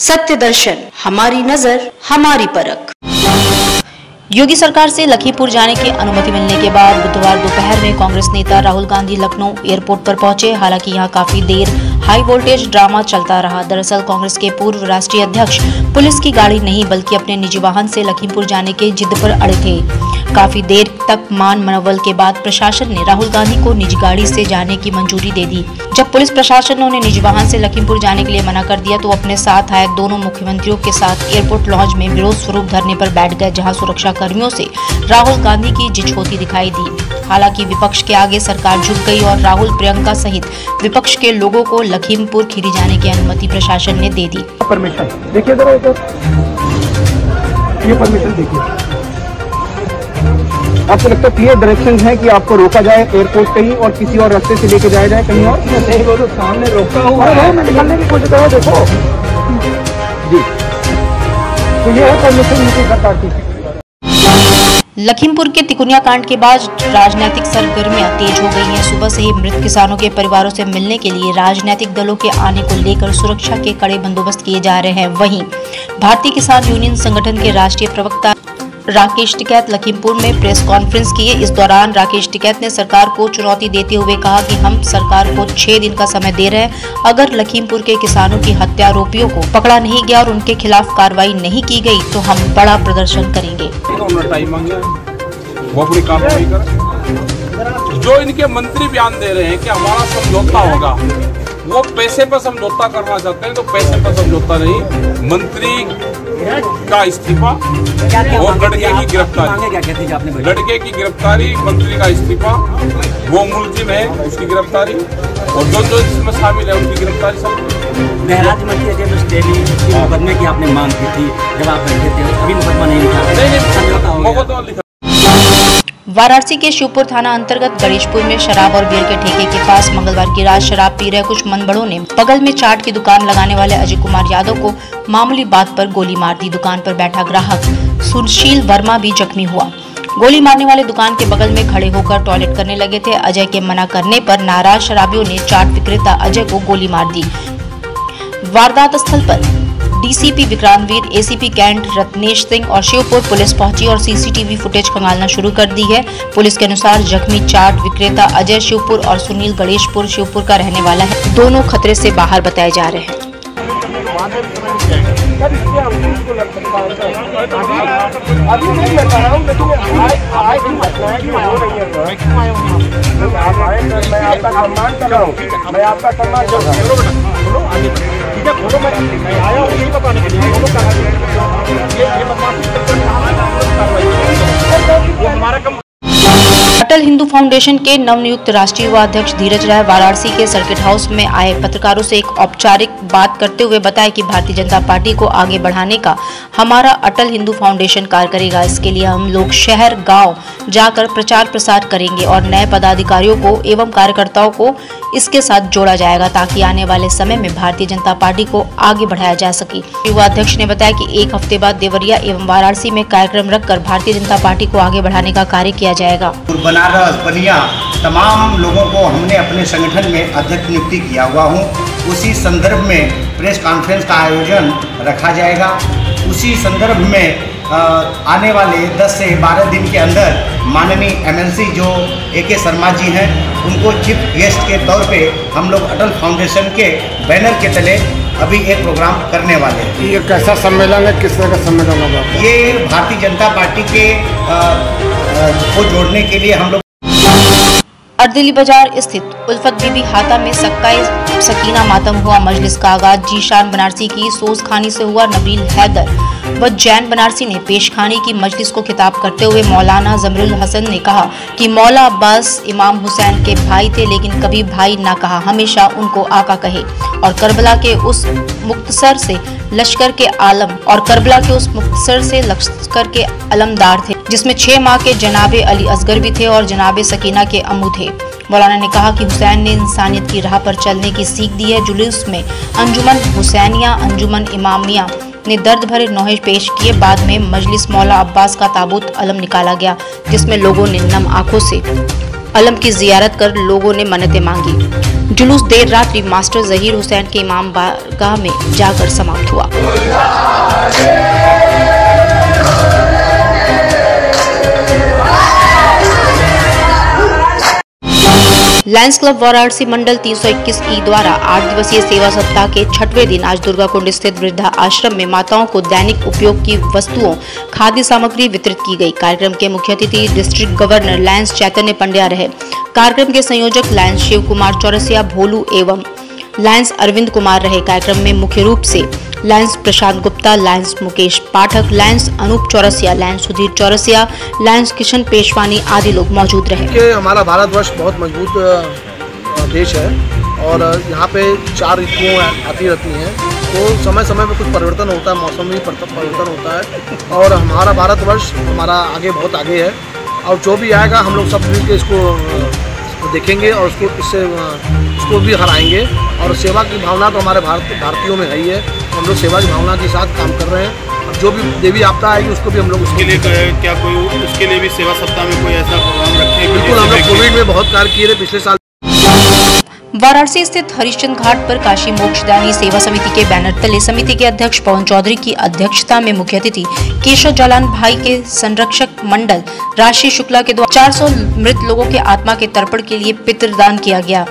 सत्य दर्शन, हमारी नजर, हमारी परख। योगी सरकार से लखीमपुर जाने की अनुमति मिलने के बाद बुधवार दोपहर में कांग्रेस नेता राहुल गांधी लखनऊ एयरपोर्ट पर पहुंचे। हालांकि यहां काफी देर हाई वोल्टेज ड्रामा चलता रहा। दरअसल कांग्रेस के पूर्व राष्ट्रीय अध्यक्ष पुलिस की गाड़ी नहीं बल्कि अपने निजी वाहन से लखीमपुर जाने के जिद पर अड़े थे। काफी देर तक मान मनवल के बाद प्रशासन ने राहुल गांधी को निजी गाड़ी से जाने की मंजूरी दे दी। जब पुलिस प्रशासन ने उन्हें निजी वाहन से लखीमपुर जाने के लिए मना कर दिया तो अपने साथ आए दोनों मुख्यमंत्रियों के साथ एयरपोर्ट लॉन्ज में विरोध स्वरूप धरने पर बैठ गए, जहां सुरक्षा कर्मियों से राहुल गांधी की जिद होती दिखाई दी। हालांकि विपक्ष के आगे सरकार झुक गई और राहुल, प्रियंका सहित विपक्ष के लोगों को लखीमपुर खीरी जाने की अनुमति प्रशासन ने दे दी। परमिशन देखिए जरा, ये परमिशन देखिए। आपको लगता है क्लियर डायरेक्शन है कि आपको रोका जाए एयरपोर्ट कहीं और किसी और रास्ते से लेके जाया जाए कहीं और? नहीं, वो तो सामने रोका हुआ है, मैं निकलने की कोशिश कर रहा हूं। देखो जी, तो ये है परमिशन नीति सरकार की। लखीमपुर के तिकुनिया कांड के बाद राजनीतिक सरगर्मियां तेज हो गई हैं। सुबह से ही मृत किसानों के परिवारों से मिलने के लिए राजनीतिक दलों के आने को लेकर सुरक्षा के कड़े बंदोबस्त किए जा रहे हैं। वहीं भारतीय किसान यूनियन संगठन के राष्ट्रीय प्रवक्ता राकेश टिकैत लखीमपुर में प्रेस कॉन्फ्रेंस किए। इस दौरान राकेश टिकैत ने सरकार को चुनौती देते हुए कहा कि हम सरकार को 6 दिन का समय दे रहे हैं। अगर लखीमपुर के किसानों की हत्या आरोपियों को पकड़ा नहीं गया और उनके खिलाफ कार्रवाई नहीं की गई तो हम बड़ा प्रदर्शन करेंगे। वो अपनी कार्रवाई करें। जो इनके मंत्री बयान दे रहे हैं कि हमारा समझौता होगा, वो पैसे पर समझौता करना चाहते हैं तो पैसे पर समझौता नहीं, मंत्री का इस्तीफा और लड़के की गिरफ्तारी, लड़के की गिरफ्तारी, मंत्री का इस्तीफा, वो मुलजिम है उसकी गिरफ्तारी और जो इसमें शामिल है उनकी गिरफ्तारी। सब महराज मुकदमे की आपने मांग की थी जब आप बैठे थे, अभी मुकदमा नहीं लिखा। वाराणसी के शिवपुर थाना अंतर्गत गणेशपुर में शराब और बीयर के ठेके के पास मंगलवार की रात शराब पी रहे कुछ मनबड़ों ने बगल में चाट की दुकान लगाने वाले अजय कुमार यादव को मामूली बात पर गोली मार दी। दुकान पर बैठा ग्राहक सुशील वर्मा भी जख्मी हुआ। गोली मारने वाले दुकान के बगल में खड़े होकर टॉयलेट करने लगे थे। अजय के मना करने पर नाराज शराबियों ने चाट विक्रेता अजय को गोली मार दी। वारदात स्थल पर DCP Vikrantveer, ACP Cantt Ratnesh Singh और शिवपुर पुलिस पहुंची और सीसीटीवी फुटेज खंगालना शुरू कर दी है। पुलिस के अनुसार जख्मी चाट विक्रेता अजय शिवपुर और सुनील गणेशपुर शिवपुर का रहने वाला है। दोनों खतरे से बाहर बताए जा रहे हैं। मैं आपका सम्मान कर रहा हूं। ठीक है, बोलो, मैं आया हूँ यही बताने के लिए। ये हमारा कम। अटल हिंदू फाउंडेशन के नवनियुक्त राष्ट्रीय युवा अध्यक्ष धीरज राय वाराणसी के सर्किट हाउस में आए पत्रकारों से एक औपचारिक बात करते हुए बताया कि भारतीय जनता पार्टी को आगे बढ़ाने का हमारा अटल हिंदू फाउंडेशन कार्य करेगा। इसके लिए हम लोग शहर गांव जाकर प्रचार प्रसार करेंगे और नए पदाधिकारियों को एवं कार्यकर्ताओं को इसके साथ जोड़ा जाएगा ताकि आने वाले समय में भारतीय जनता पार्टी को आगे बढ़ाया जा सके। युवा अध्यक्ष ने बताया कि 1 हफ्ते बाद देवरिया एवं वाराणसी में कार्यक्रम रखकर भारतीय जनता पार्टी को आगे बढ़ाने का कार्य किया जाएगा। बनारस, बलिया, तमाम लोगों को हमने अपने संगठन में अध्यक्ष नियुक्ति किया हुआ हूँ। उसी संदर्भ में प्रेस कॉन्फ्रेंस का आयोजन रखा जाएगा। उसी संदर्भ में आने वाले 10 से 12 दिन के अंदर माननीय एमएलसी जो AK शर्मा जी हैं, उनको चीफ गेस्ट के तौर पे हम लोग अटल फाउंडेशन के बैनर के तले अभी एक प्रोग्राम करने वाले हैं। ये कैसा सम्मेलन है, किस तरह का सम्मेलन होगा? ये भारतीय जनता पार्टी के को जोड़ने के लिए हम लोग अर्दिली बाजार स्थित उल्फत बीबी हाता में सक्काए सकीना मातम हुआ। मजलिस का आगाज जीशान बनारसी की सोज खानी से हुआ। नबील हैदर व जैन बनारसी ने पेशखानी की मजलिस को खिताब करते हुए मौलाना जमरुल हसन ने कहा कि मौला अब्बास इमाम हुसैन के भाई थे, लेकिन कभी भाई ना कहा, हमेशा उनको आका कहे। और करबला के उस मुख्तसर से लश्कर के अलमदार थे जिसमें 6 माह के जनाबे अली असगर भी थे और जनाबे सकीना के अम्मू थे। मौलाना ने कहा कि हुसैन ने इंसानियत की राह पर चलने की सीख दी है। जुलूस में अंजुमन हुसैनिया, अंजुमन इमामिया ने दर्द भरे नौहे पेश किए। बाद में मजलिस मौला अब्बास का ताबूत अलम निकाला गया जिसमें लोगों ने नम आंखों से अलम की जियारत कर लोगों ने मन्नतें मांगी। जुलूस देर रात्रि मास्टर जहीर हुसैन के इमाम बारगाह में जाकर समाप्त हुआ। लायंस क्लब वाराणसी मंडल 321 ई द्वारा 8 दिवसीय सेवा सप्ताह के 6वें दिन आज दुर्गा कुंड स्थित वृद्धा आश्रम में माताओं को दैनिक उपयोग की वस्तुओं, खाद्य सामग्री वितरित की गई। कार्यक्रम के मुख्य अतिथि डिस्ट्रिक्ट गवर्नर लायंस चैतन्य पंड्या रहे। कार्यक्रम के संयोजक लायंस शिव कुमार चौरसिया भोलू एवं लायंस अरविंद कुमार रहे। कार्यक्रम में मुख्य रूप से Lions Prashant Gupta, Lions Mukesh Pathak, Lions Anoop Chaurasia, Lions Sudhir Chaurasia, Lions Kishan Peshwani आदि लोग मौजूद रहे। हमारा भारतवर्ष बहुत मजबूत देश है और यहाँ पे 4 ऋतुएं आती रहती हैं, तो समय समय पे कुछ परिवर्तन होता है, मौसम में परिवर्तन होता है और हमारा भारतवर्ष हमारा आगे बहुत आगे है और जो भी आएगा हम लोग सब मिलकर इसको देखेंगे और इसको भी हराएंगे। और सेवा की भावना तो हमारे भारतीयों में है ही है, हम लोग सेवा की भावना के साथ काम कर रहे हैं। जो भी देवी आपदा आएगी उसको भी हम लोग उसके लिए क्या कोई उसके लिए भी सेवा सप्ताह में कोई ऐसा प्रोग्राम रखें? बिल्कुल, हम लोग कोविड में बहुत कार्य किए थे पिछले साल। वाराणसी स्थित हरिश्चंद घाट पर काशी मोक्षदायिनी सेवा समिति के बैनर तले समिति के अध्यक्ष पवन चौधरी की अध्यक्षता में मुख्य अतिथि केशव जालान भाई के संरक्षक मंडल राशि शुक्ला के द्वारा 400 मृत लोगों के आत्मा के तर्पण के लिए पितृदान किया गया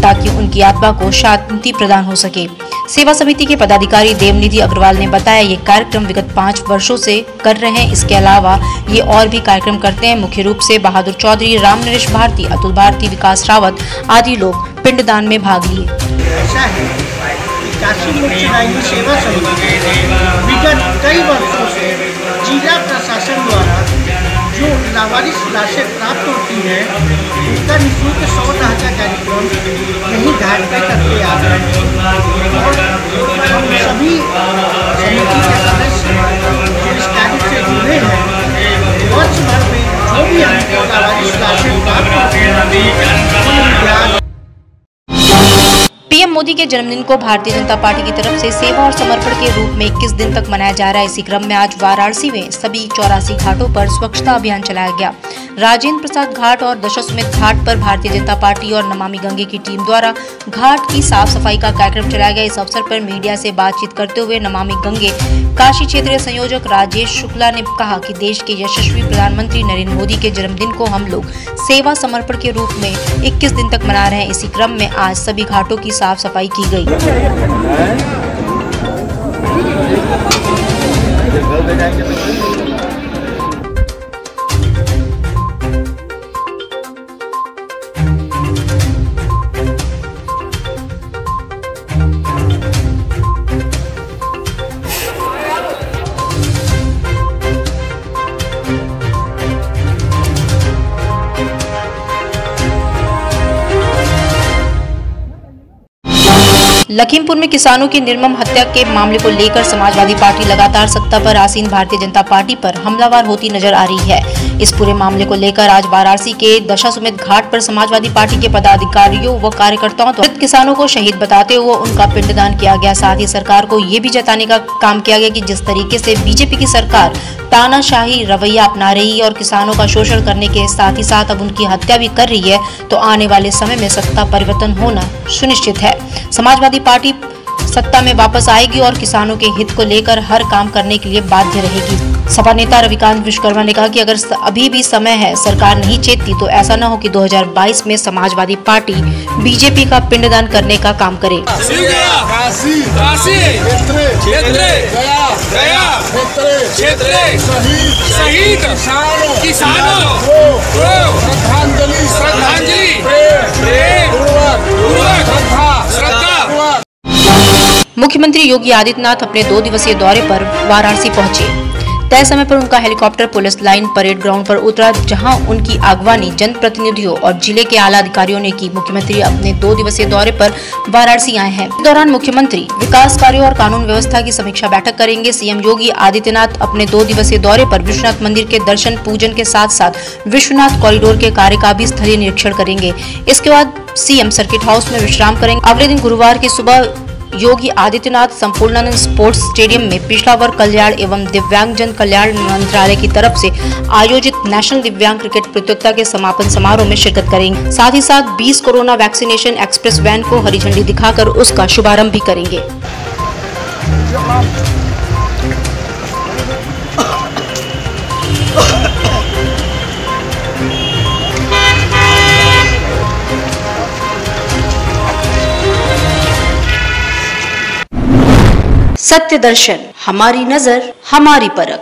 ताकि उनकी आत्मा को शांति प्रदान हो सके। सेवा समिति के पदाधिकारी देवनिधि अग्रवाल ने बताया, ये कार्यक्रम विगत 5 वर्षों से कर रहे हैं। इसके अलावा ये और भी कार्यक्रम करते हैं। मुख्य रूप से बहादुर चौधरी, राम नरेश भारती, अतुल भारती, विकास रावत आदि लोग पिंडदान में भाग लिए। ऐसा है कि काशी मोक्षदायिनी सेवा समिति विगत कई वर्षों से जिला प्रशासन द्वारा जो लावारिस लाशें प्राप्त होती हैं उनका निःशुल्क 100 का कार्यक्रम यही घाट पर करते आ रहे हैं और हम सभी समिति के सदस्य जो इस कार्य से जुड़े हैं, वर्ष भर में जो भी हमको लावारिस लाशें प्राप्त होती हैं पीएम मोदी के जन्मदिन को भारतीय जनता पार्टी की तरफ से सेवा और समर्पण के रूप में 21 दिन तक मनाया जा रहा है। इसी क्रम में आज वाराणसी में सभी 84 घाटों पर स्वच्छता अभियान चलाया गया। राजेंद्र प्रसाद घाट और दशाश्वमेध घाट पर भारतीय जनता पार्टी और नमामि गंगे की टीम द्वारा घाट की साफ सफाई का कार्यक्रम चलाया गया। इस अवसर पर मीडिया से बातचीत करते हुए नमामि गंगे काशी क्षेत्रीय संयोजक राजेश शुक्ला ने कहा कि देश के यशस्वी प्रधानमंत्री नरेंद्र मोदी के जन्मदिन को हम लोग सेवा समर्पण के रूप में 21 दिन तक मना रहे हैं। इसी क्रम में आज सभी घाटों की साफ सफाई की गई। लखीमपुर में किसानों की निर्मम हत्या के मामले को लेकर समाजवादी पार्टी लगातार सत्ता पर आसीन भारतीय जनता पार्टी पर हमलावर होती नजर आ रही है। इस पूरे मामले को लेकर आज वाराणसी के दशाश्वमेध घाट पर समाजवादी पार्टी के पदाधिकारियों व कार्यकर्ताओं द्वारा किसानों को शहीद बताते हुए उनका पिंडदान किया गया। साथ ही सरकार को ये भी जताने का काम किया गया कि जिस तरीके से बीजेपी की सरकार तानाशाही रवैया अपना रही है और किसानों का शोषण करने के साथ ही साथ अब उनकी हत्या भी कर रही है, तो आने वाले समय में सत्ता परिवर्तन होना सुनिश्चित है। समाजवादी पार्टी सत्ता में वापस आएगी और किसानों के हित को लेकर हर काम करने के लिए बाध्य रहेगी। सपा नेता रविकांत विश्वकर्मा ने कहा कि अगर अभी भी समय है, सरकार नहीं चेतती तो ऐसा न हो कि 2022 में समाजवादी पार्टी बीजेपी का पिंडदान करने का काम करे। मुख्यमंत्री योगी आदित्यनाथ अपने 2 दिवसीय दौरे पर वाराणसी पहुंचे। तय समय पर उनका helicopter police line parade ground पर उतरा, जहां उनकी अगवानी जनप्रतिनिधियों और जिले के आला अधिकारियों ने की। मुख्यमंत्री अपने 2 दिवसीय दौरे पर वाराणसी आए हैं। इस दौरान मुख्यमंत्री विकास कार्यों और कानून व्यवस्था की समीक्षा बैठक करेंगे। सीएम योगी आदित्यनाथ अपने 2 दिवसीय दौरे पर विश्वनाथ मंदिर के दर्शन पूजन के साथ साथ विश्वनाथ कॉरिडोर के कार्य का भी स्थलीय निरीक्षण करेंगे। इसके बाद सीएम सर्किट हाउस में विश्राम करेंगे। अगले दिन गुरुवार की सुबह योगी आदित्यनाथ संपूर्णानंद स्पोर्ट्स स्टेडियम में पिछड़ा वर्ग कल्याण एवं दिव्यांगजन कल्याण मंत्रालय की तरफ से आयोजित नेशनल दिव्यांग क्रिकेट प्रतियोगिता के समापन समारोह में शिरकत करेंगे। साथ ही साथ 20 कोरोना वैक्सीनेशन एक्सप्रेस वैन को हरी झंडी दिखाकर उसका शुभारंभ भी करेंगे। सत्य दर्शन, हमारी नजर, हमारी परख।